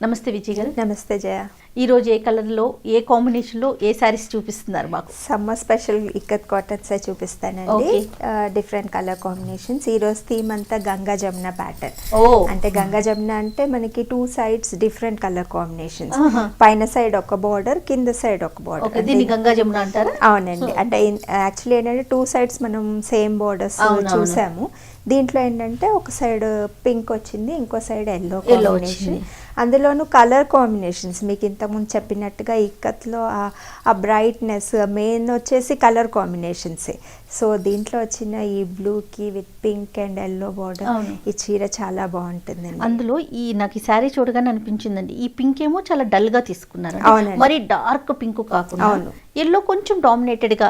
నమస్తే విజయ్ గారు. నమస్తే జయ. ఈ రోజు ఏ కలర్లో ఏ కాంబినేషన్లో ఏ సారీస్ చూపిస్తున్నారు మాకు? సమ్మర్ స్పెషల్ ఇక్కత్ కాటన్స్ చూపిస్తానండి. Different colour combinations. ఈ రోజు థీమ్ అంతా గంగా జమున ప్యాటర్న్. అంటే గంగా జమున అంటే మనకి 2 sides డిఫరెంట్ కలర్ కాంబినేషన్స్. పైన సైడ్ ఒక బార్డర్, కింద సైడ్ ఒక బార్డర్. దీన్ని గంగా జమున అంటారా? అవునండి. అంటే యాక్చువల్లీ ఏంటంటే 2 sides మనం సేమ్ బార్డర్స్ చూసాము. దీంట్లో ఏంటంటే ఒక సైడ్ పింక్ వచ్చింది, ఇంకో సైడ్ ఎల్లో కాంబినేషన్. అందులోనూ కలర్ కాంబినేషన్స్ మీకు ఇంతకుముందు చెప్పినట్టుగా ఇక్కత్లో ఆ బ్రైట్నెస్ మెయిన్ వచ్చేసి కలర్ కాంబినేషన్సే. సో దీంట్లో వచ్చిన ఈ బ్లూకి with pink and yellow border, ఈ చీర చాలా బాగుంటుందండి. అందులో నాకు ఈ శారీ చూడగానే అనిపించిందండి, ఈ పింక్ ఏమో చాలా డల్ గా తీసుకున్నారు, మరి డార్క్ పింక్ కాకుండా ఎల్లో కొంచెం డామినేటెడ్ గా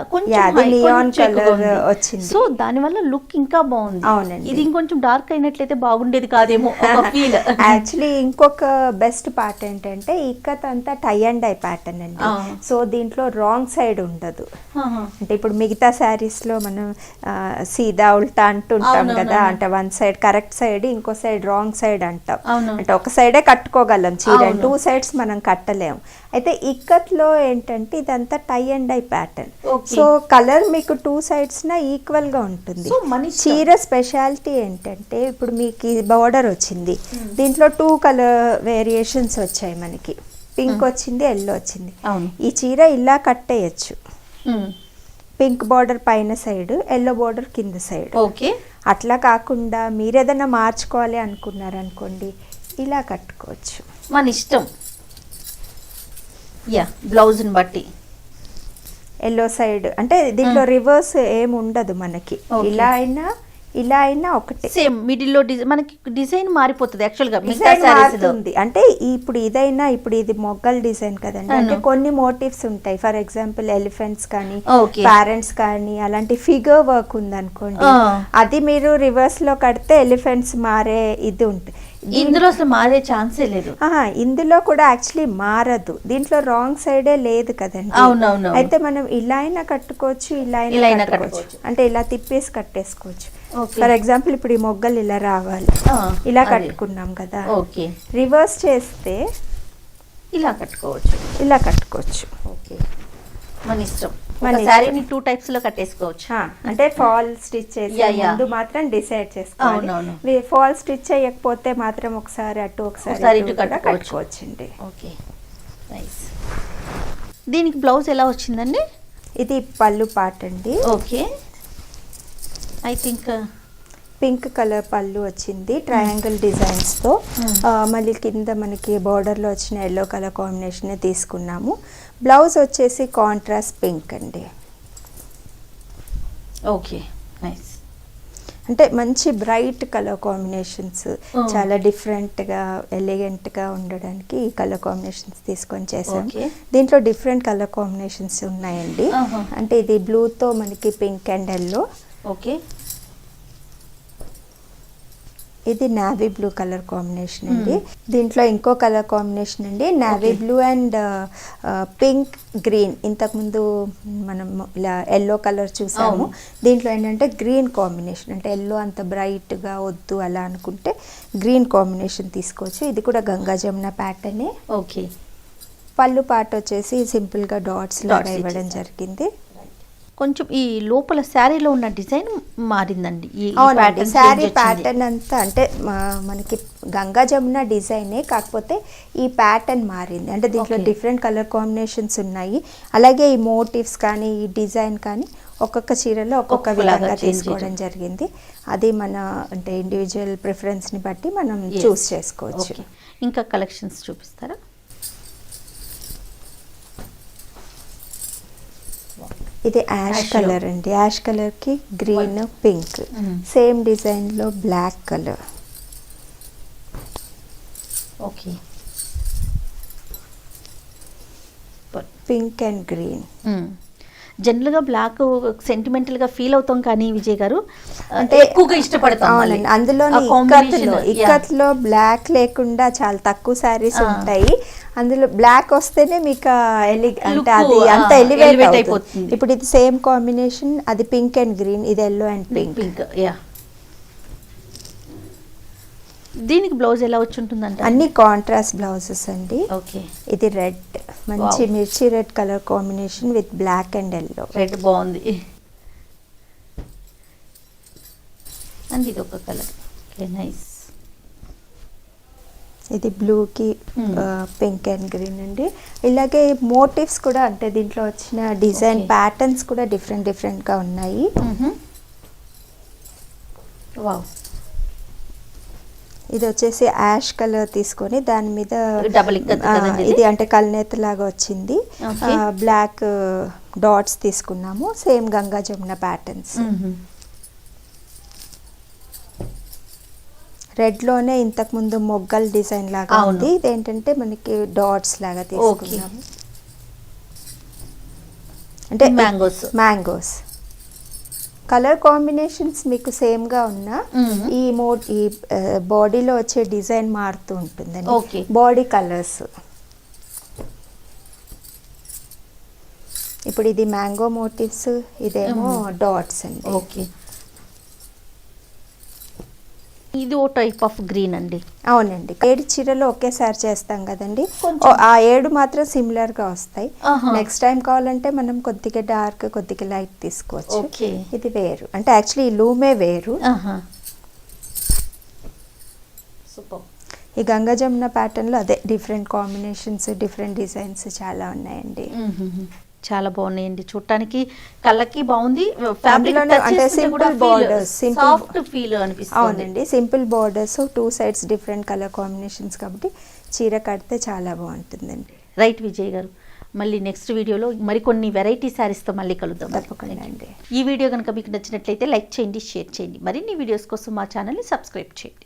నియాన్ కలర్ వచ్చింది. సో దాని వల్ల లుక్ ఇంకా బాగుంది. అవునండి, ఇది ఇంకొంచెం డార్క్ అయినట్లయితే బాగుండేది కాదేమో ఫీల్. యాక్చువల్లీ ఇంకొక బెస్ట్ పార్ట్ ఏంటంటే ఇక్కత్ అంతా టై అండ్ డై ప్యాటర్న్ అండి. సో దీంట్లో రాంగ్ సైడ్ ఉండదు. అంటే ఇప్పుడు మిగతా శారీస్ లో మనం సీదా ఉల్టా అంటుంటాం కదా, అంటే 1 side కరెక్ట్ సైడ్, ఇంకో సైడ్ రాంగ్ సైడ్ అంటాం. అంటే ఒక సైడే కట్టుకోగలం చీర, 2 sides మనం కట్టలేము. అయితే ఇక్కత్ లో ఏంటంటే ఇదంతా tie and dye pattern. So colour మీకు 2 sides నా ఈక్వల్ గా ఉంటుంది. చీర స్పెషాలిటీ ఏంటంటే ఇప్పుడు మీకు ఈ బార్డర్ వచ్చింది, దీంట్లో 2 కలర్ వేరియేషన్స్ వచ్చాయి మనకి. పింక్ వచ్చింది, ఎల్లో వచ్చింది. ఈ చీర ఇలా కట్టేయచ్చు. పింక్ బార్డర్ పైన సైడ్, ఎల్లో బార్డర్ కింద సైడ్. ఓకే, అట్లా కాకుండా మీరు ఏదైనా మార్చుకోవాలి అనుకున్నారనుకోండి, ఇలా కట్టుకోవచ్చు, మన ఇష్టం. బ్లౌజ్ని బట్టి ఎల్లో సైడ్ అంటే దీంట్లో రివర్స్ ఏమి ఉండదు మనకి. ఇలా అయినా ఒకటే, సేమ్ మిడిల్ లో మనకి డిజైన్ మారిపోతుంది. యాక్చువల్ గా మారుతుంది. అంటే ఇప్పుడు ఇదైనా, ఇప్పుడు ఇది మొగ్గల్ డిజైన్ కదండి, అంటే కొన్ని మోటివ్స్ ఉంటాయి. ఫర్ ఎగ్జాంపుల్ ఎలిఫెంట్స్ కానీ, ప్యారెంట్స్ కానీ, అలాంటి ఫిగర్ వర్క్ ఉందనుకోండి, అది మీరు రివర్స్ లో కడితే ఎలిఫెంట్స్ మారే ఇది ఉంటుంది. ఇందులో అసలు మారే ఛాన్సే లేదు. ఇందులో కూడా యాక్చువల్లీ మారదు, దీంట్లో రాంగ్ సైడే లేదు కదండి. అవునవును. అయితే మనం ఇలా అయినా కట్టుకోవచ్చు, ఇలా అయినా కట్టుకోవచ్చు. అంటే ఇలా తిప్పేసి కట్టేసుకోవచ్చు. ఫర్ ఎగ్జాంపుల్ ఇప్పుడు ఈ మొగ్గలు ఇలా రావాలి, ఇలా కట్టుకున్నాం కదా, రివర్స్ చేస్తే ఇలా కట్టుకోవచ్చు, ఇలా కట్టుకోవచ్చు. ఓకే, మన ఇష్టం. శారీని 2 types లో కట్టేసుకోవచ్చు. అంటే ఫాల్ స్టిచ్ చేసే ముందు మాత్రం డిసైడ్ చేసుకోవాలి. ఫాల్ స్టిచ్ చేయకపోతే మాత్రం ఒకసారి అటు ఒకసారి ఇటు కట్టుకోవచ్చండి. Okay, nice. దీనికి బ్లౌజ్ ఎలా వచ్చిందండి? ఇది పళ్ళు పార్ట్ అండి. Okay, I think pink colour pallu వచ్చింది, ట్రయాంగిల్ డిజైన్స్ తో. మళ్ళీ కింద మనకి బార్డర్ లో వచ్చిన ఎల్లో కలర్ కాంబినేషన్ తీసుకున్నాము. బ్లౌజ్ వచ్చేసి కాంట్రాస్ట్ పింక్ అండి. Okay, nice. అంటే మంచి బ్రైట్ కలర్ కాంబినేషన్స్, చాలా డిఫరెంట్ గా ఎలిగెంట్ గా ఉండడానికి ఈ కలర్ కాంబినేషన్స్ తీసుకొని చేసాం. దీంట్లో డిఫరెంట్ కలర్ కాంబినేషన్స్ ఉన్నాయండి. అంటే ఇది బ్లూ తో మనకి పింక్ అండ్ ఎల్లో. ఓకే, ఇది నావీ బ్లూ కలర్ కాంబినేషన్ అండి. దీంట్లో ఇంకో కలర్ కాంబినేషన్ అండి, navy blue and pink green. ఇంతకుముందు మనం ఇలా ఎల్లో కలర్ చూసాము, దీంట్లో ఏంటంటే గ్రీన్ కాంబినేషన్. అంటే ఎల్లో అంత బ్రైట్గా వద్దు అలా అనుకుంటే గ్రీన్ కాంబినేషన్ తీసుకోవచ్చు. ఇది కూడా గంగా జమున ప్యాటర్నే. ఓకే, పళ్ళు పార్ట్ వచ్చేసి సింపుల్గా డాట్స్ లాగా ఇవ్వడం జరిగింది. కొంచెం ఈ లోపల శారీలో ఉన్న డిజైన్ మారిందండి. శారీ ప్యాటర్న్ అంతా అంటే మనకి గంగా జమున డిజైనే, కాకపోతే ఈ ప్యాటర్న్ మారింది. అంటే దీంట్లో డిఫరెంట్ కలర్ కాంబినేషన్స్ ఉన్నాయి. అలాగే ఈ మోటివ్స్ కానీ, ఈ డిజైన్ కానీ ఒక్కొక్క చీరలో ఒక్కొక్క విధంగా తీసుకోవడం జరిగింది. అది మన అంటే ఇండివిజువల్ ప్రిఫరెన్స్ని బట్టి మనం చూస్ చేసుకోవచ్చు. ఇంకా కలెక్షన్స్ చూపిస్తారా? ఇది యాష్ కలర్ అండి. యాష్ కలర్ కి గ్రీన్, పింక్, సేమ్ డిజైన్ లో black colour. Okay, pink and green. General గా బ్లాక్ సెంటిమెంటల్ గా ఫీల్ అవుతాం, కానీ విజయ్ గారు అంటే ఎక్కువగా ఇష్టపడతాం. అందులో ఇక్కత్ లో బ్లాక్ లేకుండా చాలా తక్కువ శారీస్ ఉంటాయి. అందులో బ్లాక్ వస్తేనే మీకు అంటే అది అంత ఎలివేట్ అయిపోతుంది. ఇప్పుడు ఇది సేమ్ కాంబినేషన్, అది పింక్ అండ్ గ్రీన్, ఇది ఎల్లో అండ్ పింక్. దీనికి బ్లౌజ్ ఎలా వచ్చి ఉంటుందంటే అన్ని కాంట్రాస్ట్ బ్లౌజెస్ అండి. ఓకే, ఇది రెడ్, మంచి మిర్చి red colour combination with black and yellow. Red బాగుంది అండ్ ఇది ఒక కలర్. Okay, nice. ఇది బ్లూకి పింక్ అండ్ గ్రీన్ అండి. ఇలాగే మోటివ్స్ కూడా అంటే దీంట్లో వచ్చిన డిజైన్ ప్యాటర్న్స్ కూడా డిఫరెంట్గా ఉన్నాయి. వావ్, ఇది వచ్చేసి యాష్ కలర్ తీసుకొని దాని మీద డబుల్ ఇది అంటే కల్నేత లాగా వచ్చింది. బ్లాక్ డాట్స్ తీసుకున్నాము, same Ganga Jamuna patterns. Red లోనే ఇంతకు ముందు మొగ్గల్ డిజైన్ లాగా ఉంది, ఇదేంటంటే మనకి డాట్స్ లాగా తీసుకున్నాము. అంటే మ్యాంగోస్ కలర్ కాంబినేషన్స్ మీకు సేమ్ గా ఉన్నా ఈ బాడీలో వచ్చే డిజైన్ మారుతూ ఉంటుందండి. బాడీ కలర్స్ ఇప్పుడు ఇది మ్యాంగో మోటివ్స్, ఇదేమో డాట్స్ అండి. ఓకే, ఇది ఓ టైప్ ఆఫ్ గ్రీన్ అండి. అవునండి, 7 చీరలు ఒకేసారి చేస్తాం కదండి, ఆ 7 మాత్రం సిమిలర్ గా వస్తాయి. నెక్స్ట్ టైం కావాలంటే మనం కొద్దిగా డార్క్ కొద్దిగా లైట్ తీసుకోవచ్చు. ఇది వేరు, అంటే యాక్చువల్లీ ఈ లూమే వేరు. ఈ గంగా జమున ప్యాటర్న్ లో అదే డిఫరెంట్ కాంబినేషన్స్, డిఫరెంట్ డిజైన్స్ చాలా ఉన్నాయండి. చాలా బాగున్నాయండి, చూడటానికి కళ్ళకి బాగుంది. అంటే సింపుల్ బోర్డర్స్, సాఫ్ట్ ఫీల్ అనిపిస్తుంది. అవునండి, simple borders, 2 sides different colour combinations కాబట్టి చీర కడితే చాలా బాగుంటుందండి. రైట్ విజయ్ గారు, మళ్ళీ నెక్స్ట్ వీడియోలో మరికొన్ని వెరైటీ శారీస్తో మళ్ళీ కలుద్దాం. తప్పకుండా అండి. ఈ వీడియో కనుక మీకు నచ్చినట్లయితే లైక్ చేయండి, షేర్ చేయండి. మరిన్ని వీడియోస్ కోసం మా ఛానల్ని సబ్స్క్రైబ్ చేయండి.